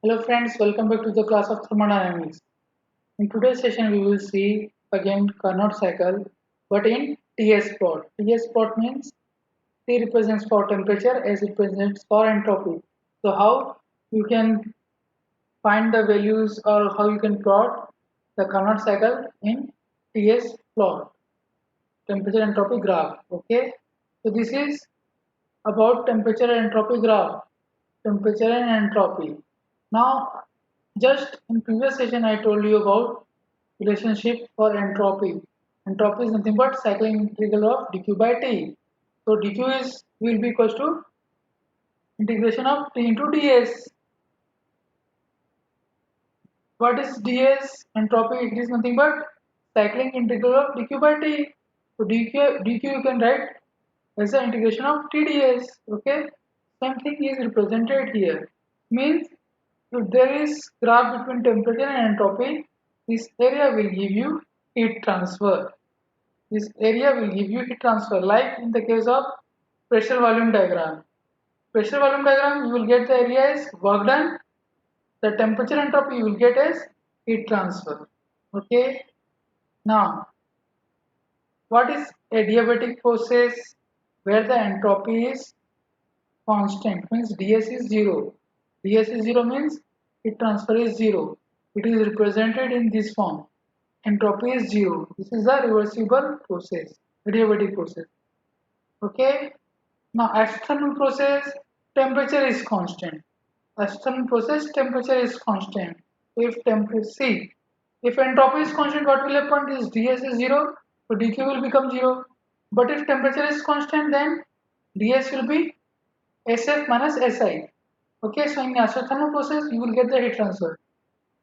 Hello friends, welcome back to the class of thermodynamics. In today's session we will see again Carnot cycle but in TS plot. TS plot means T represents for temperature, S represents for entropy. So how you can find the values or how you can plot the Carnot cycle in TS plot, temperature entropy graph. Okay, so this is about temperature and entropy graph, temperature and entropy. Now, just in previous session I told you about relationship for entropy. Entropy is nothing but cycling integral of dq by t. So dq is will be equals to integration of t into ds. What is ds? Entropy, it is nothing but cycling integral of dq by t. So dq you can write as the integration of TdS. Okay, same thing is represented here. Means if there is graph between temperature and entropy, this area will give you heat transfer. This area will give you heat transfer, like in the case of pressure volume diagram. Pressure volume diagram, you will get the area as work done. The temperature entropy you will get as heat transfer. Okay. Now, what is adiabatic process where the entropy is constant? Means ds is 0. ds is 0 means heat transfer is 0. It is represented in this form. Entropy is 0. This is a reversible process, adiabatic process. Okay. Now external process, temperature is constant. External process, temperature is constant. If temperature, see, if entropy is constant, what will happen is ds is 0, so dq will become 0. But if temperature is constant, then ds will be SF minus SI. Okay, so in isothermal process, you will get the heat transfer,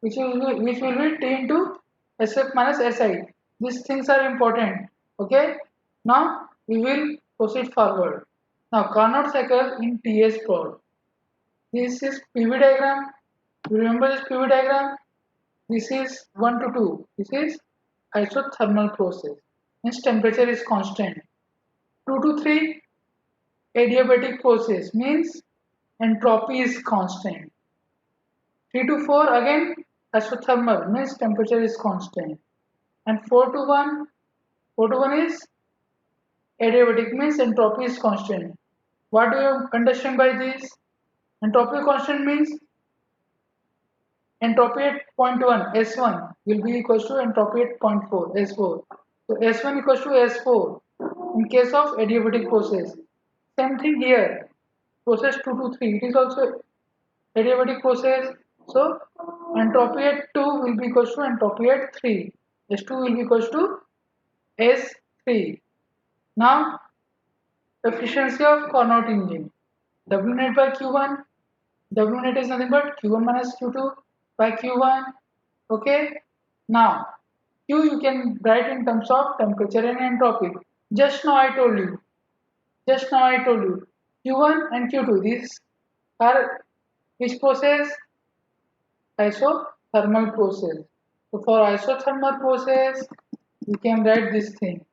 which will be T into SF minus SI. These things are important. Okay, now we will proceed forward. Now Carnot cycle in TS plot. This is PV diagram. You remember this PV diagram? This is 1 to 2. This is isothermal process. Means temperature is constant. 2 to 3 adiabatic process means entropy is constant. 3 to 4 again isothermal means temperature is constant. And 4 to 1, 4 to 1 is adiabatic means entropy is constant. What do you understand by this? Entropy constant means entropy at point 1 S1 will be equals to entropy at point 4 S4. So S1 equals to S4 in case of adiabatic process. Same thing here. Process 2 to 3 it is also adiabatic process. So entropy at 2 will be equals to entropy at 3. S2 will be equals to S3. Now efficiency of Carnot engine. W net by Q1. W net is nothing but Q1 minus Q2 by Q1. Okay. Now Q you can write in terms of temperature and entropy. Just now I told you. Just now I told you. Q1 and Q2. These are which process? Isothermal process. So for isothermal process, you can write this thing.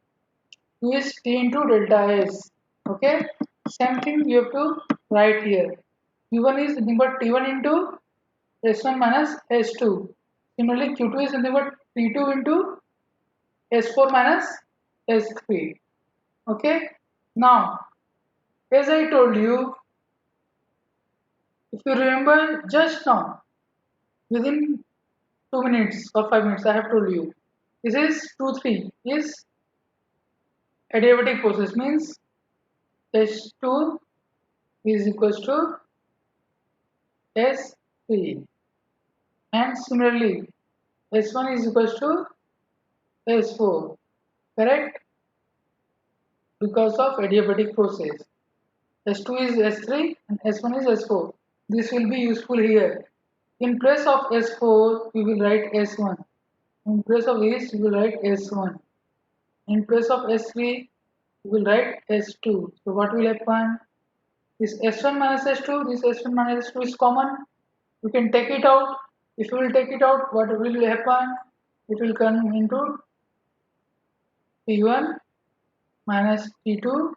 Q is T into delta S. Okay. Same thing you have to write here. Q1 is nothing but T1 into S1 minus S2. Similarly, Q2 is nothing but T2 into S4 minus S3. Okay. Now, as I told you, if you remember just now, within 2 minutes or 5 minutes, I have told you, this is 2 3 is adiabatic process means S2 is equals to S3 and similarly S1 is equals to S4, correct, because of adiabatic process. S2 is S3 and S1 is S4. This will be useful here. In place of S4 we will write S1. In place of this we will write S1. In place of S3 we will write S2. So what will happen? This S1 minus S2, this S1 minus S2 is common. You can take it out. If you will take it out, what will happen? It will come into T1 minus T2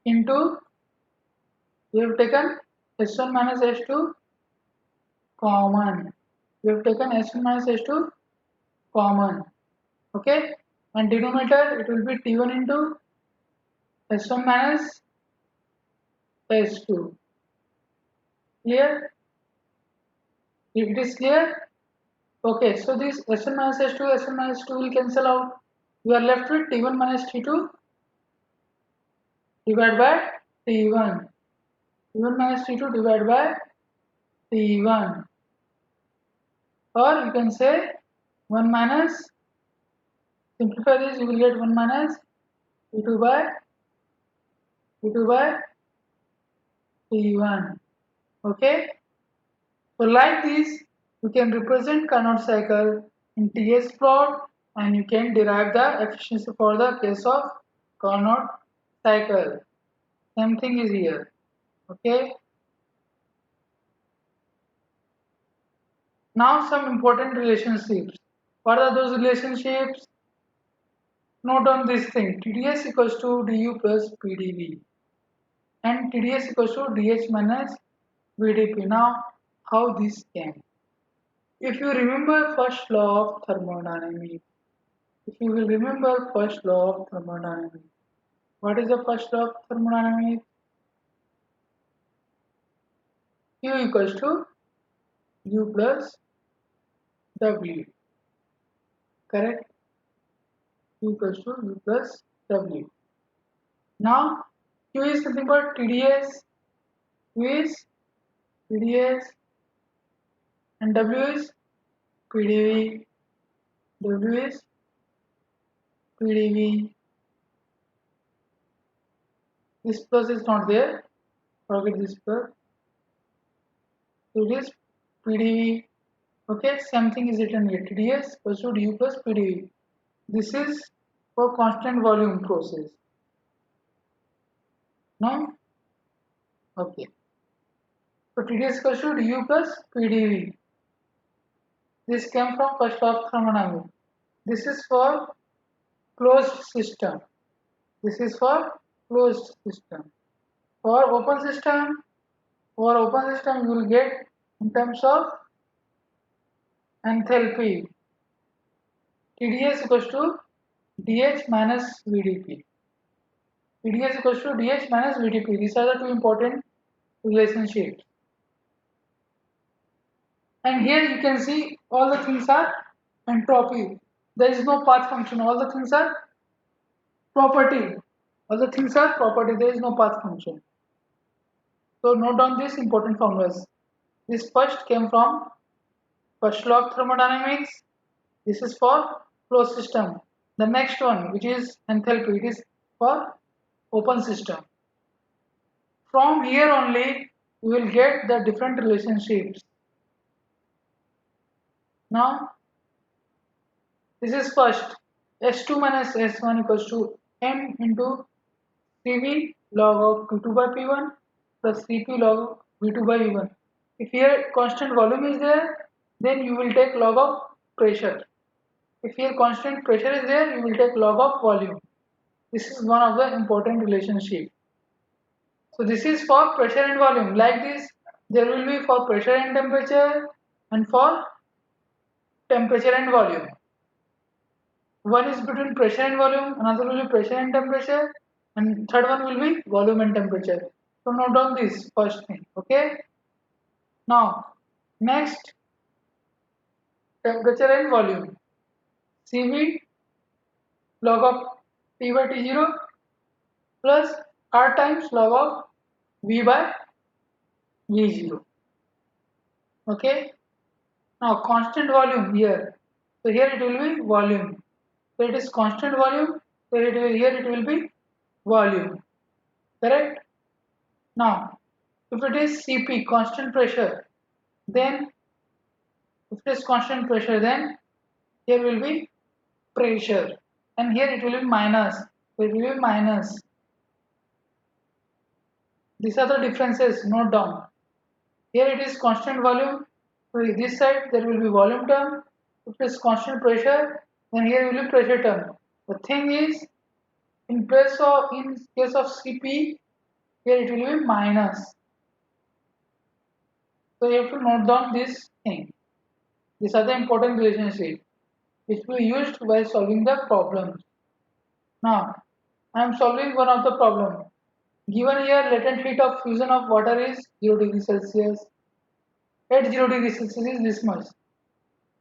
into, we have taken S1 minus S2 common. We have taken S1 minus S2 common. Okay, and denominator it will be T1 into S1 minus S2. Clear? It is clear? Okay, so this S1 minus S2, S1 minus 2 will cancel out. We are left with T1 minus T2 divided by T1. T1 minus T2 divided by T1. Or you can say 1 minus, simplify this, you will get 1 minus T2 by T2 by T1. Okay? So like this, you can represent Carnot cycle in TS plot and you can derive the efficiency for the case of Carnot cycle. Same thing is here. Okay. Now some important relationships. What are those relationships? Note down this thing. TDS equals to du plus PdV and TDS equals to dH minus VdP. Now how this came? If you remember first law of thermodynamics, if you will remember first law of thermodynamics, what is the first law of thermodynamics? Q equals to U plus W, correct? Q equals to U plus W. Now Q is nothing but TDS, Q is TDS and W is PdV, W is PdV. This plus is not there, forget this plus. So it is PdV. Okay, same thing is written here. TDS equals to du plus PdV. This is for constant volume process. No? Okay. So TDS equals to du plus PdV. This came from first law of thermodynamics. This is for closed system. This is for closed system. For open system you will get in terms of enthalpy. TDS equals to dH minus VdP. TDS equals to dH minus VdP. These are the two important relationships. And here you can see all the things are entropy. There is no path function. All the things are property. All the things are property. There is no path function. So note down these important formulas. This first came from first law of thermodynamics. This is for closed system. The next one, which is enthalpy, it is for open system. From here only, we will get the different relationships. Now, this is first. S2 minus S1 equals to M into Cv log of P2 by P1 plus Cp log of V2 by V1. If here constant volume is there, then you will take log of pressure. If here constant pressure is there, you will take log of volume. This is one of the important relationship. So this is for pressure and volume. Like this, there will be for pressure and temperature and for temperature and volume. One is between pressure and volume, another will be pressure and temperature, and third one will be volume and temperature. So note down this first thing, okay? Now, next, temperature and volume. Cv log of T by T0 plus R times log of V by V0. Okay? Now, constant volume here. So here it will be volume. So it is constant volume. So here it will be volume. Correct? Now, if it is Cp, constant pressure, then if it is constant pressure, then here will be pressure, and here it will be minus. So it will be minus. These are the differences. Note down. Here it is constant volume. So this side there will be volume term. If it is constant pressure, then here will be pressure term. The thing is, in case of Cp, here it will be minus. So you have to note down this thing. These are the important relationships which we used while solving the problems. Now, I am solving one of the problem. Given here, latent heat of fusion of water is 0 degree Celsius. At 0 degree Celsius is this much.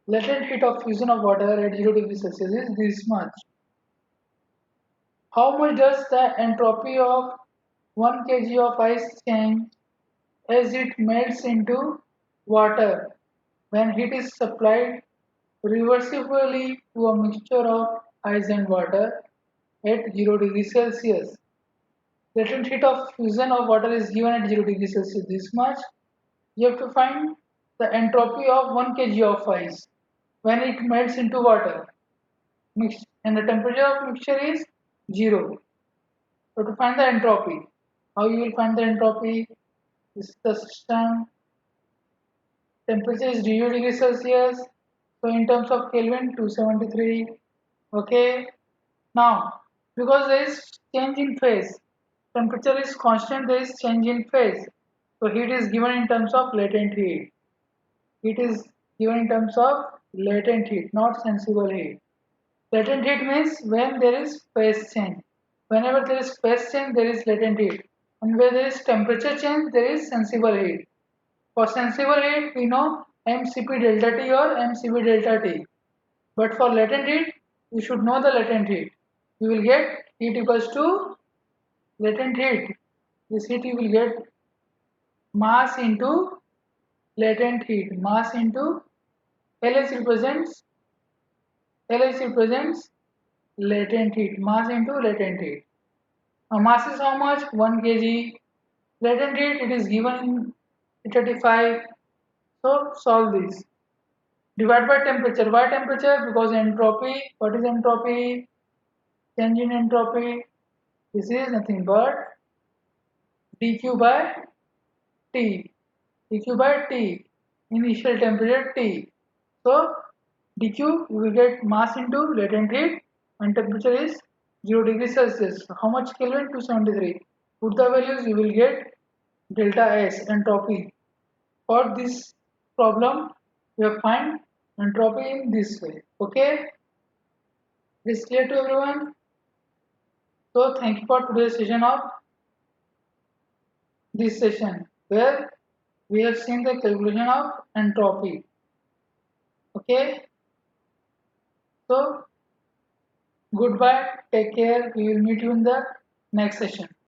Latent heat of fusion of water at 0 degree Celsius is this much. How much does the entropy of 1 kg of ice change as it melts into water when heat is supplied reversibly to a mixture of ice and water at 0 degree Celsius? Latent heat of fusion of water is given at 0 degree Celsius this much. You have to find the entropy of 1 kg of ice when it melts into water. And the temperature of mixture is 0. So to find the entropy, how you will find the entropy? This is the system. Temperature is 0 degrees Celsius. So in terms of Kelvin, 273. Okay. Now, because there is change in phase, temperature is constant, there is change in phase. So heat is given in terms of latent heat. Heat is given in terms of latent heat, not sensible heat. Latent heat means when there is phase change. Whenever there is phase change, there is latent heat. And where there is temperature change, there is sensible heat. For sensible heat, we know mCp delta T or mCp delta T. But for latent heat, you should know the latent heat. You will get heat equals to latent heat. This heat you will get mass into latent heat. Mass into LH represents latent heat. Mass into latent heat. Now mass is how much? 1 kg. Latent heat it is given in 835. So solve this. Divide by temperature. Why temperature? Because entropy. What is entropy? Change in entropy. This is nothing but dq by T. dq by T. Initial temperature T. So dq you will get mass into latent heat and temperature is 0 degrees Celsius. How much Kelvin? 273. Put the values you will get delta S entropy. For this problem we have find entropy in this way. Okay, this is clear to everyone. So thank you for today's session of this session where we have seen the calculation of entropy. Okay, so goodbye, take care, we will meet you in the next session.